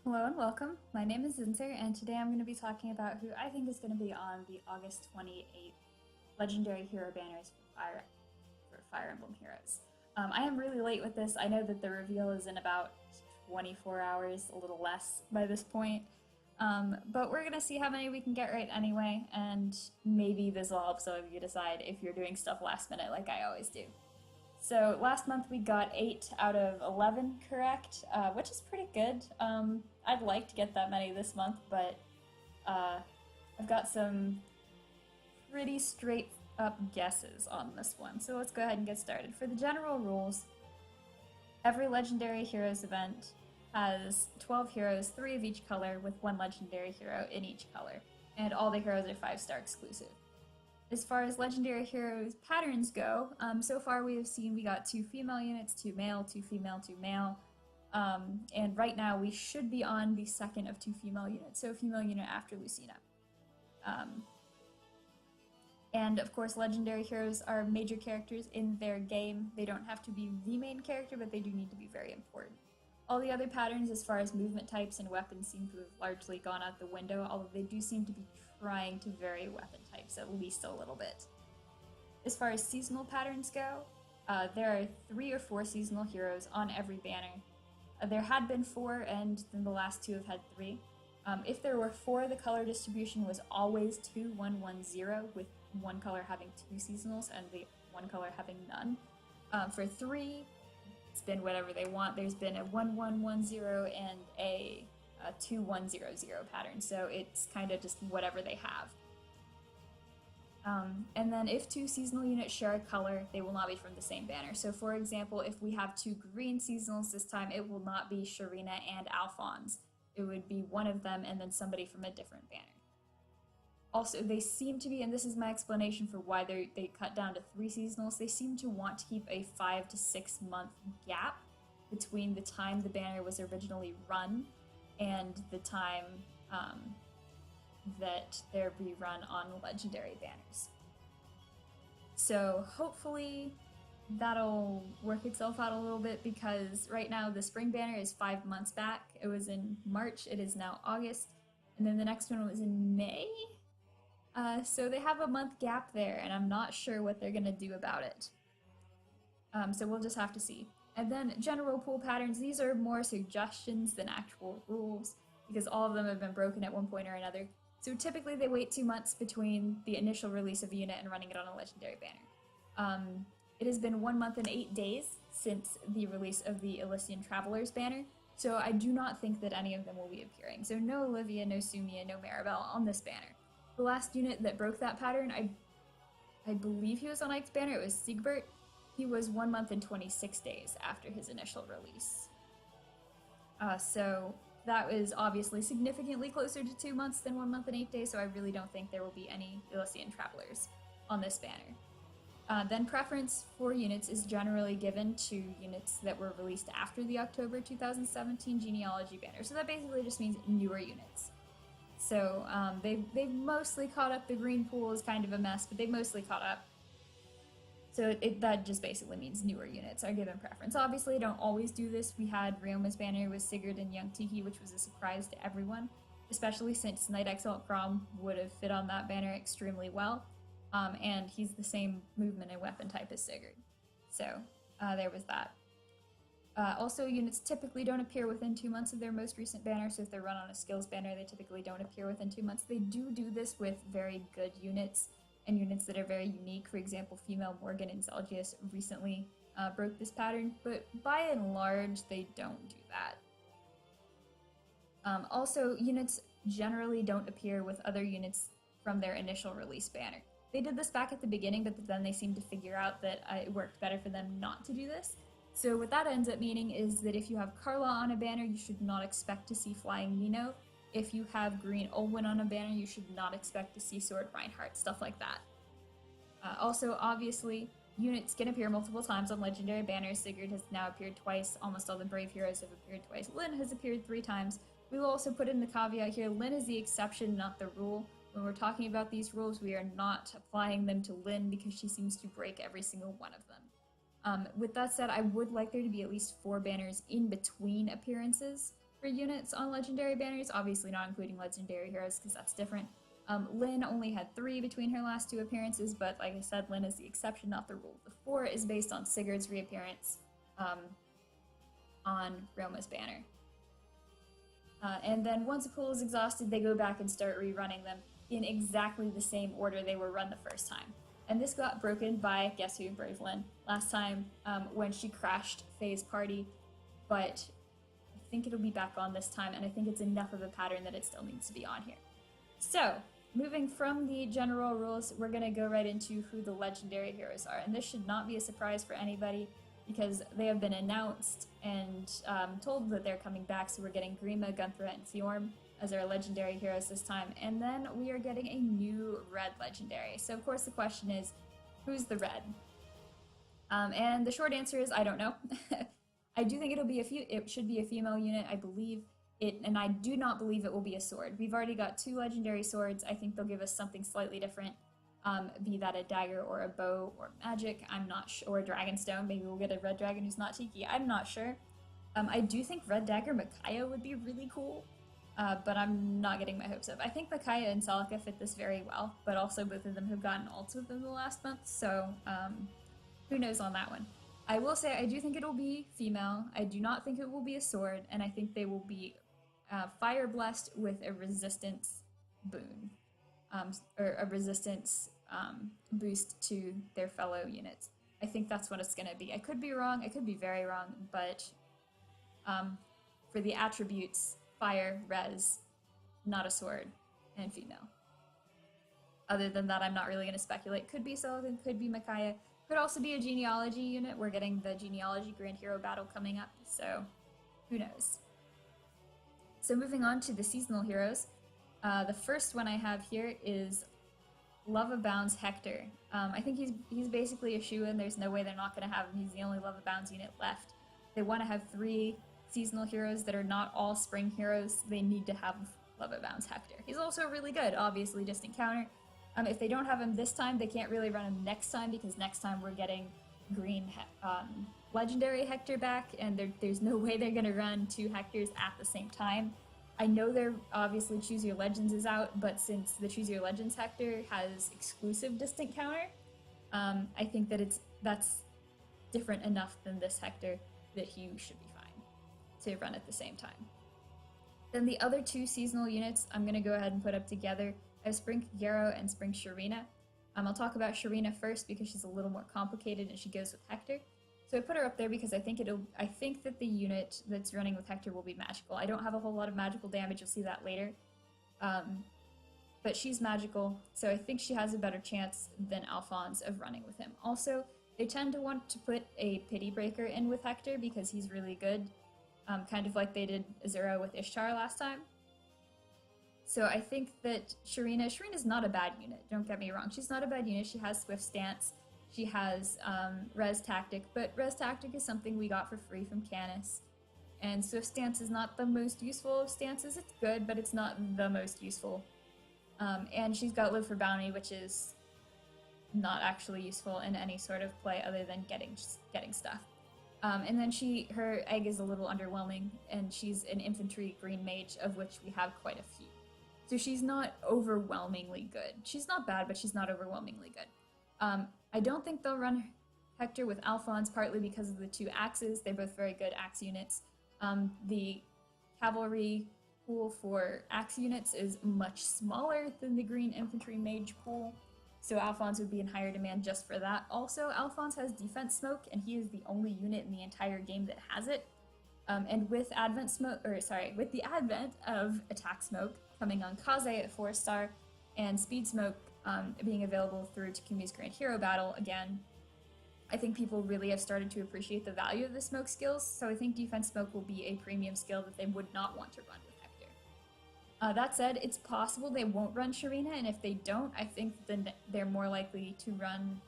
Hello and welcome. My name is Zinser, and today I'm going to be talking about who I think is going to be on the August 28th Legendary Hero banners for Fire Emblem Heroes. I am really late with this. I know that the reveal is in about 24 hours, a little less by this point. But we're going to see how many we can get right anyway, and maybe this will help some of you decide if you're doing stuff last minute like I always do. So last month we got 8 out of 11 correct, which is pretty good. I'd like to get that many this month, but uh, I've got some pretty straight up guesses on this one. So let's go ahead and get started. For the general rules, every Legendary Heroes event has 12 heroes, 3 of each color, with 1 Legendary Hero in each color. And all the heroes are 5-star exclusive. As far as Legendary Heroes patterns go, so far we got 2 female units, 2 male, 2 female, 2 male. And right now we should be on the second of 2 female units, so a female unit after Lucina. And of course, Legendary Heroes are major characters in their game. They don't have to be the main character, but they do need to be very important. All the other patterns as far as movement types and weapons seem to have largely gone out the window, although they do seem to be trying to vary weapon types at least a little bit. As far as seasonal patterns go, there are 3 or 4 seasonal heroes on every banner. There had been 4, and then the last 2 have had 3. If there were 4, the color distribution was always 2-1-1-0, with one color having 2 seasonals and the one color having none. For 3, it's been whatever they want. There's been a 1-1-1-0 and a 2-1-0-0 pattern, so it's kind of just whatever they have. And then if 2 seasonal units share a color, they will not be from the same banner. So for example, if we have 2 green seasonals this time, it will not be Sharina and Alphonse. It would be one of them and then somebody from a different banner. Also, they seem to be, and this is my explanation for why they cut down to 3 seasonals, they seem to want to keep a 5 to 6 month gap between the time the banner was originally run and the time that they're rerun on legendary banners. So hopefully that'll work itself out a little bit, because right now the spring banner is 5 months back. It was in March, it is now August, and then the next one was in May. So they have a month gap there, and I'm not sure what they're gonna do about it. So we'll just have to see. And then general pool patterns, these are more suggestions than actual rules, because all of them have been broken at one point or another. So typically they wait 2 months between the initial release of a unit and running it on a legendary banner. It has been 1 month and 8 days since the release of the Elysian Travelers banner, so I do not think that any of them will be appearing. So no Olivia, no Sumia, no Maribel on this banner. The last unit that broke that pattern, I believe he was on Ike's banner, it was Siegbert. He was 1 month and 26 days after his initial release. So that was obviously significantly closer to 2 months than 1 month and 8 days, so I really don't think there will be any Elysian Travelers on this banner. Then preference for units is generally given to units that were released after the October 2017 genealogy banner. So that basically just means newer units. So they've mostly caught up. The green pool is kind of a mess, but they've mostly caught up. So that just basically means newer units are given preference. Obviously, I don't always do this. We had Ryoma's banner with Sigurd and Young Tiki, which was a surprise to everyone, especially since Night Exalt Grom would have fit on that banner extremely well. And he's the same movement and weapon type as Sigurd. So there was that. Also, units typically don't appear within 2 months of their most recent banner, so if they're run on a skills banner, they typically don't appear within 2 months. They do this with very good units and units that are very unique. For example, female Morgan and Zelgius recently broke this pattern, but by and large, they don't do that. Also, units generally don't appear with other units from their initial release banner. They did this back at the beginning, but then they seemed to figure out that it worked better for them not to do this. So what that ends up meaning is that if you have Carla on a banner, you should not expect to see Flying Nino. If you have Green Olwen on a banner, you should not expect to see Sword Reinhardt, stuff like that. Also, obviously, units can appear multiple times on legendary banners. Sigurd has now appeared twice. Almost all the Brave Heroes have appeared twice. Lyn has appeared 3 times. We will also put in the caveat here, Lyn is the exception, not the rule. When we're talking about these rules, we are not applying them to Lyn because she seems to break every single one of them. With that said, I would like there to be at least 4 banners in between appearances. for units on legendary banners, obviously not including legendary heroes because that's different. Lynn only had 3 between her last 2 appearances, but like I said, Lynn is the exception, not the rule. The 4 is based on Sigurd's reappearance on Roma's banner. And then once a pool is exhausted, they go back and start rerunning them in exactly the same order they were run the first time. And this got broken by, guess who, Brave Lynn, last time when she crashed Faye's party, but I think it'll be back on this time, and I think it's enough of a pattern that it still needs to be on here. So, moving from the general rules, we're going to go right into who the legendary heroes are. And this should not be a surprise for anybody because they have been announced and told that they're coming back. So we're getting Grima, Gunthra, and Fjorm as our legendary heroes this time. And then we are getting a new red legendary. So of course the question is, who's the red? And the short answer is, I don't know. I do think it should be a female unit, I believe. And I do not believe it will be a sword. We've already got 2 legendary swords. I think they'll give us something slightly different, be that a dagger or a bow or magic. I'm not sure. Or a dragonstone. Maybe we'll get a red dragon who's not Tiki. I'm not sure. I do think red dagger Micaiah would be really cool, but I'm not getting my hopes up. I think Micaiah and Celica fit this very well, but also both of them have gotten ults within the last month, so who knows on that one. I will say I do think it'll be female. I do not think it will be a sword, and I think they will be fire blessed with a resistance boon, or a resistance boost to their fellow units. I think that's what it's going to be. I could be wrong, I could be very wrong, but for the attributes, fire, res, not a sword, and female. Other than that, I'm not really going to speculate. Could be Sullivan, could be Micaiah, could also be a genealogy unit. We're getting the genealogy Grand Hero battle coming up, so who knows. So moving on to the seasonal heroes, the first one I have here is Love Abounds Hector. I think he's basically a shoo-in. There's no way they're not going to have him. He's the only Love Abounds unit left. They want to have 3 seasonal heroes that are not all spring heroes. They need to have Love Abounds Hector. He's also really good, obviously, distant counter. If they don't have him this time, they can't really run him next time because next time we're getting green legendary Hector back, and there's no way they're going to run 2 Hectors at the same time. I know they're obviously Choose Your Legends is out, but since the Choose Your Legends Hector has exclusive distant counter, I think that that's different enough than this Hector that he should be fine to run at the same time. Then the other 2 seasonal units I'm going to go ahead and put up together. I have Spring Kagero and Spring Sharina. I'll talk about Sharina first because she's a little more complicated and she goes with Hector. So I put her up there because I think that the unit that's running with Hector will be magical. I don't have a whole lot of magical damage, you'll see that later. But she's magical, so I think she has a better chance than Alphonse of running with him. Also, they tend to want to put a Pity Breaker in with Hector because he's really good, kind of like they did Azura with Ishtar last time. So I think that Sharina's not a bad unit, don't get me wrong. She's not a bad unit. She has Swift Stance, she has Res Tactic, but Res Tactic is something we got for free from Canis. And Swift Stance is not the most useful of stances. It's good, but it's not the most useful. And she's got Live for Bounty, which is not actually useful in any sort of play other than getting stuff. And then her egg is a little underwhelming, and she's an infantry green mage, of which we have quite a few. So she's not overwhelmingly good. She's not bad, but she's not overwhelmingly good. I don't think they'll run Hector with Alphonse, partly because of the 2 axes. They're both very good axe units. The cavalry pool for axe units is much smaller than the green infantry mage pool, so Alphonse would be in higher demand just for that. Also, Alphonse has defense smoke, and he is the only unit in the entire game that has it. And with the advent of attack smoke coming on Kaze at 4-star, and speed smoke being available through Takumi's Grand Hero battle again, I think people really have started to appreciate the value of the smoke skills, so I think defense smoke will be a premium skill that they would not want to run with Hector. That said, it's possible they won't run Sharina, and if they don't, I think then they're more likely to run,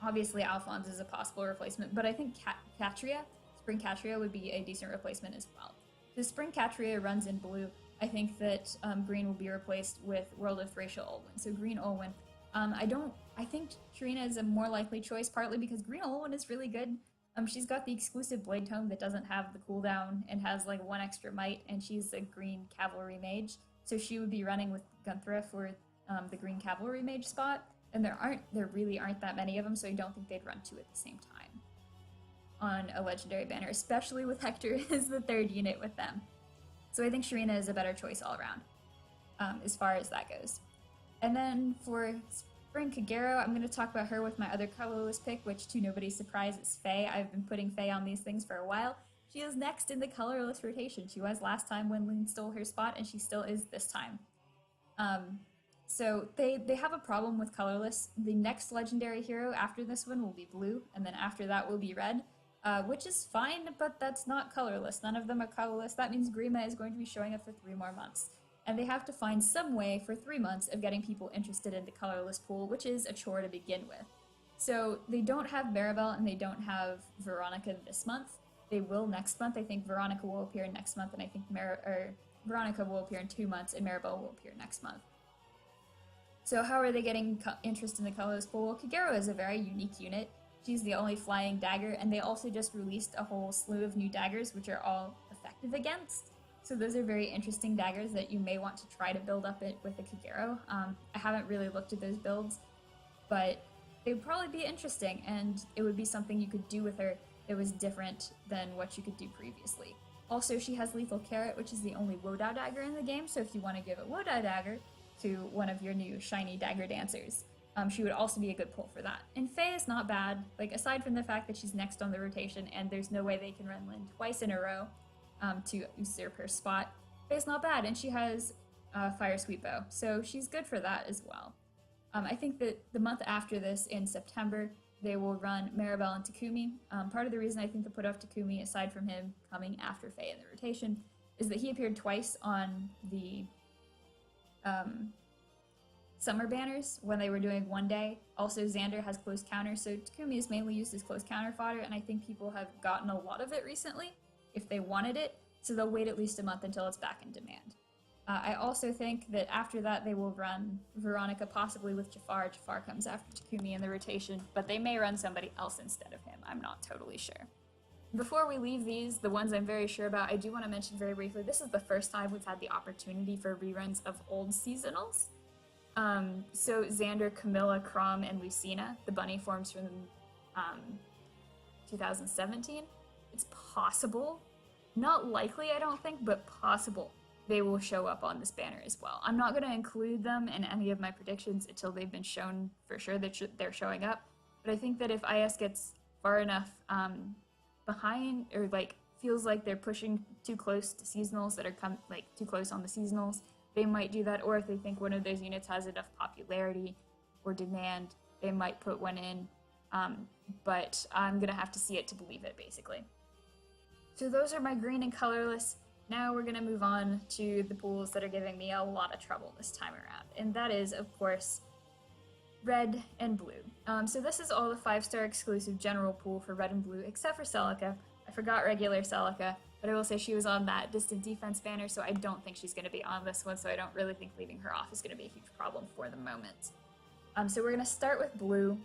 obviously Alphonse is a possible replacement, but I think Spring Catria would be a decent replacement as well. The Spring Catria runs in blue. I think that green will be replaced with World of Thracia Olwen, so green Olwen. I think Sharina is a more likely choice, partly because green Olwen is really good. She's got the exclusive blade tome that doesn't have the cooldown and has like 1 extra might, and she's a green cavalry mage, so she would be running with Gunthra for the green cavalry mage spot. And there really aren't that many of them, so I don't think they'd run 2 at the same time on a legendary banner, especially with Hector as the 3rd unit with them. So I think Sharina is a better choice all around, as far as that goes. And then for Spring Kagero, I'm going to talk about her with my other colorless pick, which to nobody's surprise is Faye. I've been putting Faye on these things for a while. She is next in the colorless rotation. She was last time when Lynn stole her spot, and she still is this time. So they have a problem with colorless. The next legendary hero after this one will be blue, and then after that will be red, which is fine, but that's not colorless. None of them are colorless. That means Grima is going to be showing up for 3 more months. And they have to find some way for 3 months of getting people interested in the colorless pool, which is a chore to begin with. So they don't have Maribel and they don't have Veronica this month. They will next month. I think Veronica will appear next month, and I think Veronica will appear in 2 months, and Maribel will appear next month. So how are they getting interest in the colorless pool? Well, Kagero is a very unique unit. She's the only flying dagger, and they also just released a whole slew of new daggers, which are all effective against. So those are very interesting daggers that you may want to try to build up it with a Kagero. I haven't really looked at those builds, but they would probably be interesting, and it would be something you could do with her that was different than what you could do previously. Also, she has Lethal Carrot, which is the only Wodao dagger in the game, so if you want to give a Wodao dagger to one of your new shiny dagger dancers, she would also be a good pull for that. And Faye is not bad, like aside from the fact that she's next on the rotation and there's no way they can run Lynn twice in a row to usurp her spot. Faye's not bad, and she has Fire Sweet Bow, so she's good for that as well. I think that the month after this, in September, they will run Maribel and Takumi. Part of the reason I think they put off Takumi, aside from him coming after Faye in the rotation, is that he appeared twice on the summer banners when they were doing 1 day. Also, Xander has close counter, so Takumi is mainly used as close counter fodder, and I think people have gotten a lot of it recently if they wanted it, so they'll wait at least a month until it's back in demand. I also think that after that they will run Veronica, possibly with Jafar. Jafar comes after Takumi in the rotation, but they may run somebody else instead of him. I'm not totally sure. Before we leave these, the ones I'm very sure about, I do want to mention very briefly, this is the first time we've had the opportunity for reruns of old seasonals. So Xander, Camilla, Crom, and Lucina, the bunny forms from 2017. It's possible, not likely I don't think, but possible they will show up on this banner as well. I'm not going to include them in any of my predictions until they've been shown for sure that they're showing up, but I think that if IS gets far enough behind, or like feels like they're pushing too close to seasonals that are too close on the seasonals, they might do that. Or if they think one of those units has enough popularity or demand, they might put one in, but I'm gonna have to see it to believe it, basically. So those are my green and colorless. Now we're gonna move on to the pools that are giving me a lot of trouble this time around, and that is, of course, red and blue. So this is all the 5-star exclusive general pool for red and blue, except for Celica. I forgot regular Celica, but I will say she was on that distant defense banner, so I don't think she's going to be on this one, so I don't really think leaving her off is going to be a huge problem for the moment. So we're going to start with blue,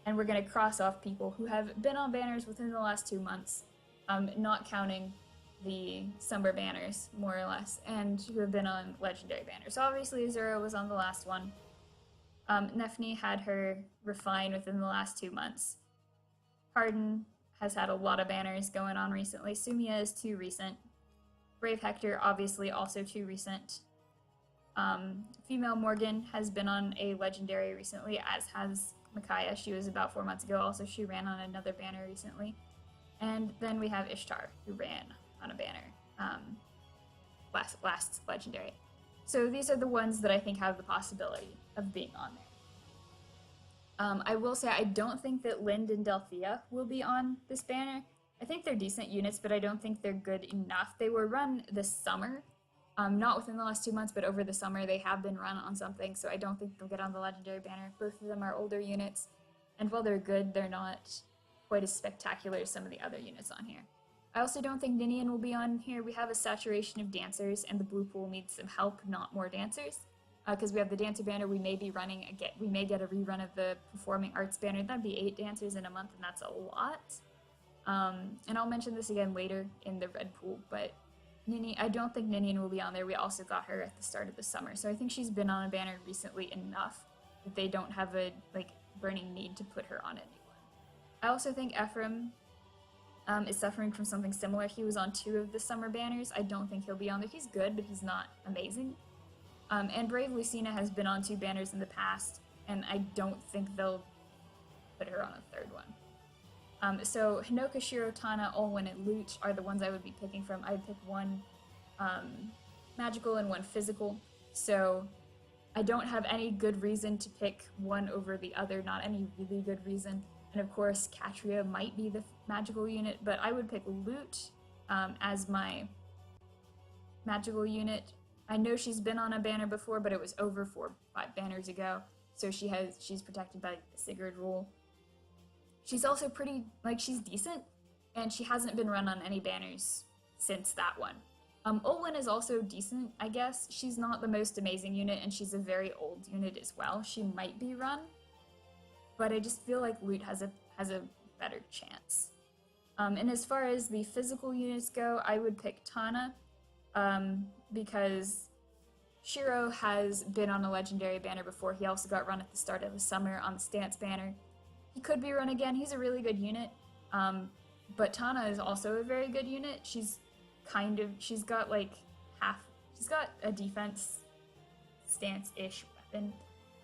and we're going to cross off people who have been on banners within the last 2 months, not counting the summer banners, more or less, and who have been on legendary banners. So obviously Azura was on the last one. Nefni had her refine within the last 2 months. Harden has had a lot of banners going on recently. Sumia is too recent. Brave Hector, obviously, also too recent. Female Morgan has been on a legendary recently, as has Micaiah. She was about 4 months ago. Also, she ran on another banner recently. And then we have Ishtar, who ran on a banner last legendary. So these are the ones that I think have the possibility of being on there. I will say I don't think that Lind and Delphia will be on this banner. I think they're decent units, but I don't think they're good enough. They were run this summer, not within the last 2 months, but over the summer they have been run on something, so I don't think they'll get on the legendary banner. Both of them are older units, and while they're good, they're not quite as spectacular as some of the other units on here. I also don't think Ninian will be on here. We have a saturation of dancers, and the blue pool needs some help, not more dancers. because we have the dancer banner. We may be running again. We may get a rerun of the performing arts banner. That'd be 8 dancers in a month, and that's a lot. And I'll mention this again later in the red pool, but Ninian, I don't think Ninian will be on there. We also got her at the start of the summer, so I think she's been on a banner recently enough that they don't have a burning need to put her on anyone. I also think Ephraim is suffering from something similar. He was on 2 of the summer banners. I don't think he'll be on there. He's good, but he's not amazing. And Brave Lucina has been on 2 banners in the past, and I don't think they'll put her on a 3rd one. So Hinoka, Shiro, Tana, Olwen, and Lute are the ones I would be picking from. I'd pick one magical and one physical. So I don't have any good reason to pick one over the other, not any really good reason. And of course, Katria might be the magical unit, but I would pick Lute as my magical unit. I know she's been on a banner before, but it was over 4 or 5 banners ago, so she's protected by the Sigurd rule. She's also pretty, she's decent, and she hasn't been run on any banners since that one. Olwen is also decent, I guess. She's not the most amazing unit, and she's a very old unit as well. She might be run, but I just feel like Lute has a better chance. And as far as the physical units go, I would pick Tana, because Shiro has been on a legendary banner before. He also got run at the start of the summer on the stance banner. He could be run again. He's a really good unit, but Tana is also a very good unit. She's got a defense stance-ish weapon.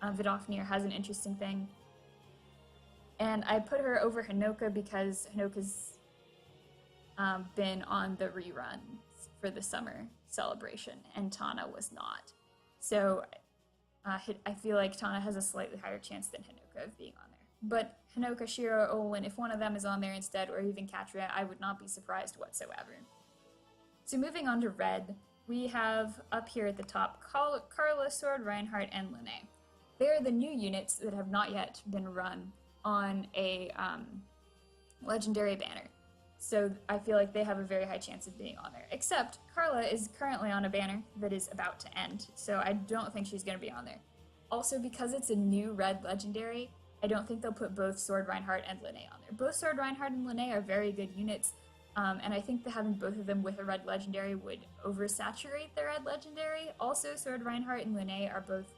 Vidofnir has an interesting thing. And I put her over Hinoka because Hinoka's been on the reruns for the summer celebration, and Tana was not. So I feel like Tana has a slightly higher chance than Hinoka of being on there. But Hinoka, Shiro, Olwen, if one of them is on there instead, or even Katria, I would not be surprised whatsoever. So moving on to red, we have up here at the top Carla, Sword, Reinhardt, and Linné. They are the new units that have not yet been run on a legendary banner. So I feel like they have a very high chance of being on there. Except Carla is currently on a banner that is about to end, so I don't think she's going to be on there. Also, because it's a new red legendary, I don't think they'll put both Sword Reinhardt and Linné on there. Both Sword Reinhardt and Linné are very good units, and I think that having both of them with a red legendary would oversaturate the red legendary. Also, Sword Reinhardt and Linné are both,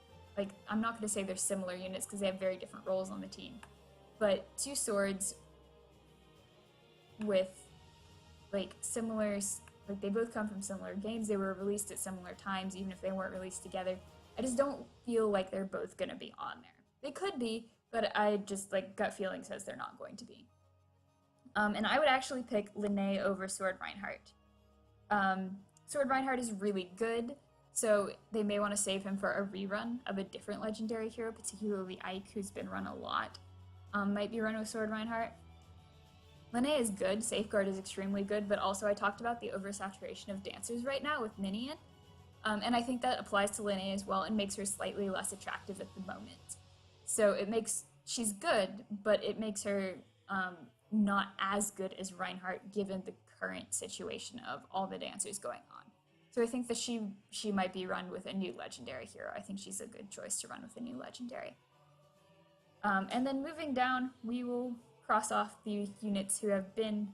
I'm not going to say they're similar units because they have very different roles on the team, but 2 swords with similar, they both come from similar games. They were released at similar times, even if they weren't released together. I just don't feel like they're both going to be on there. They could be, but I just, gut feeling says they're not going to be. And I would actually pick Linné over Sword Reinhardt. Sword Reinhardt is really good, so they may want to save him for a rerun of a different legendary hero, particularly Ike, who's been run a lot. Might be run with Sword Reinhardt. Linné is good, Safeguard is extremely good, but also I talked about the oversaturation of dancers right now with Ninian, and I think that applies to Linné as well and makes her slightly less attractive at the moment. So she's good, but it makes her not as good as Reinhardt given the current situation of all the dancers going on. So I think that she might be run with a new legendary hero. I think she's a good choice to run with a new legendary. And then moving down, we will cross off the units who have been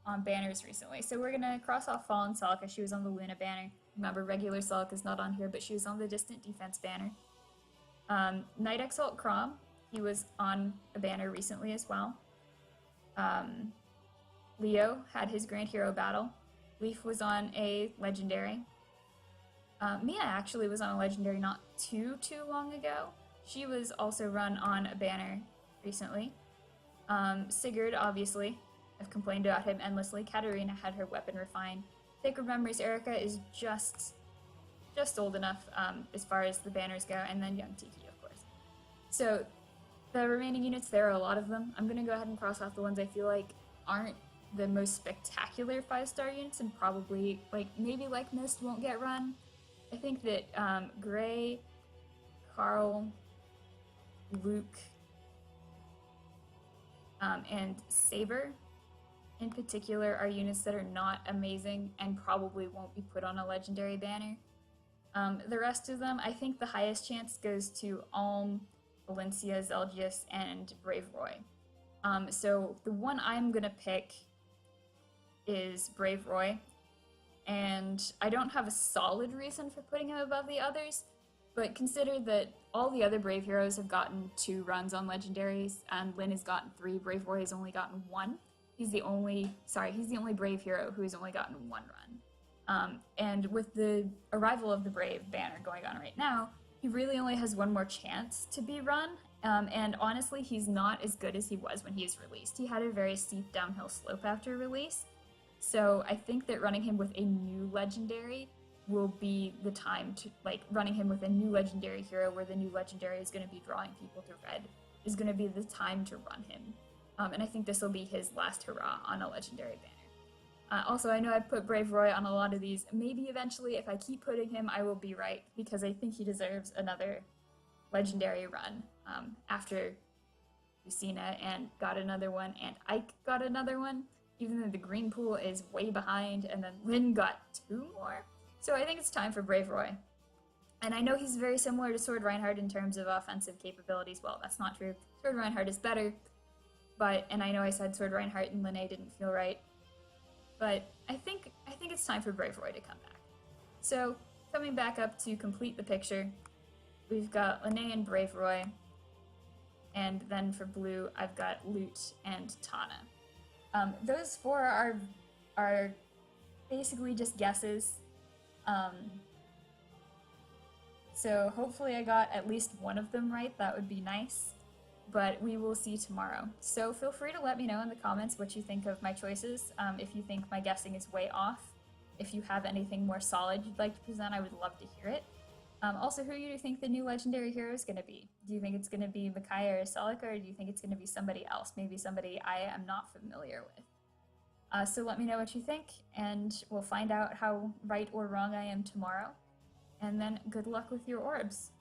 on banners recently. So we're going to cross off Fallen Celica. She was on the Luna banner. Remember, regular Celica's not on here, but she was on the Distant Defense banner. Night Exalt Crom, he was on a banner recently as well. Leo had his Grand Hero battle. Leaf was on a legendary. Mia actually was on a legendary not too long ago. She was also run on a banner recently. Sigurd, obviously, I've complained about him endlessly. Katarina had her weapon refined. Sacred Memories Erica is just old enough as far as the banners go, and then Young Tiki, of course. So the remaining units, there are a lot of them. I'm going to go ahead and cross off the ones I feel like aren't the most spectacular 5-star units, and probably, maybe Mist won't get run. I think that Gray, Carl, Luke, and Saber in particular are units that are not amazing and probably won't be put on a legendary banner. The rest of them, I think the highest chance goes to Alm, Valencia, Zelgius, and Brave Roy. So the one I'm gonna pick is Brave Roy, and I don't have a solid reason for putting him above the others, but consider that all the other Brave heroes have gotten 2 runs on legendaries, and Lyn has gotten 3. Brave Roy has only gotten 1. He's the only Brave hero who has only gotten 1 run. And with the arrival of the Brave banner going on right now, he really only has 1 more chance to be run. And honestly, he's not as good as he was when he was released. He had a very steep downhill slope after release. So I think that running him with a new legendary will be the time to, like, running him with a new legendary hero where the new legendary is going to be drawing people to red is going to be the time to run him. And I think this will be his last hurrah on a legendary banner. Also, I know I've put Brave Roy on a lot of these. Maybe eventually, if I keep putting him, I will be right, because I think he deserves another legendary run after Lucina and got another one, and Ike got another one, even though the green pool is way behind, and then Lyn got 2 more. So I think it's time for Brave Roy. And I know he's very similar to Sword Reinhardt in terms of offensive capabilities. Well, that's not true. Sword Reinhardt is better, and I know I said Sword Reinhardt and Linné didn't feel right, but I think it's time for Brave Roy to come back. So coming back up to complete the picture, we've got Linné and Brave Roy, and then for blue, I've got Lute and Tana. Those 4 are basically just guesses. So hopefully I got at least one of them right. That would be nice, but we will see tomorrow. So feel free to let me know in the comments what you think of my choices. If you think my guessing is way off, if you have anything more solid you'd like to present, I would love to hear it. Also, who do you think the new legendary hero is going to be? Do you think it's going to be Micaiah or Celica, or do you think it's going to be somebody else? Maybe somebody I am not familiar with. So let me know what you think, and we'll find out how right or wrong I am tomorrow. And then good luck with your orbs.